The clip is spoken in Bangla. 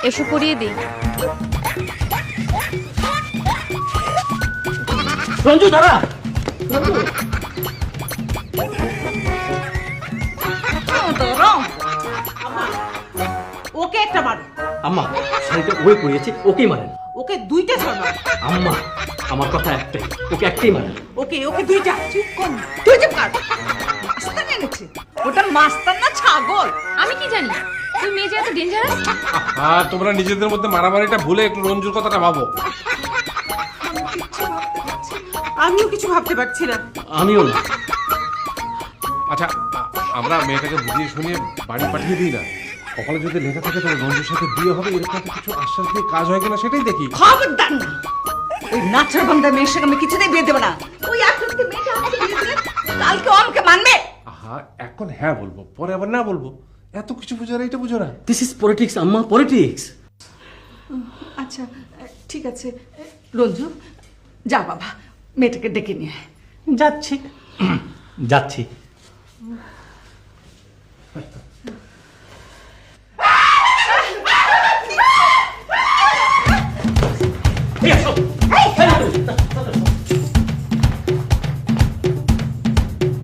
এসো পরিয়ে দিই। রঞ্জু দাঁড়া। ওকে একটা মারো। আম্মা শাড়িটা ওই পরিয়েছে, ওকেই মারেন। ওকে দুইটা ছাড়ো। আম্মা আমার কথা একটাই, ওকে একটাই মারেন। ওকে ওকে দুইটা। চুপ কর, তুই চুপ কর। মাস্তান এনেছে, ওটা মাস্তান না ছাগল। আমি কি জানি তুই মেয়ে যে এত ডেঞ্জারাস। আর তোমরা নিজেদের মধ্যে মারামারিটা ভুলে একটু রঞ্জুর কথাটা ভাবো। আমিও কিছু ভাবতে পারছি না। আমিও না। আচ্ছা আমরা মেয়েটাকে বুঝিয়ে শুনিয়ে বাড়ি পাঠিয়ে দিই না? কপালে যদি লেখা থাকে তাহলে রঞ্জুর সাথে বিয়ে হবে, এরকম একটা কিছু আশ্বাস দিয়ে কাজ হয় কিনা সেটাই দেখি। খবরদার না, ওই নাচার বান্ধা মেয়ের সঙ্গে আমি কিছুতেই বিয়ে দেবো না। ওই আজকে মেয়েটা আমাকে বিয়ে দিলে কালকে ও আমাকে মানবে। আহা এখন হ্যাঁ বলবো, পরে আবার না বলবো, এত কিছু বুঝো না, এটা বুঝো না। দিস ইজ পলিটিক্স আম্মা, পলিটিক্স। আচ্ছা ঠিক আছে রঞ্জু, যা বাবা মেয়েটাকে ডেকে নিয়ে আয়। যাচ্ছি যাচ্ছি। এই আসো।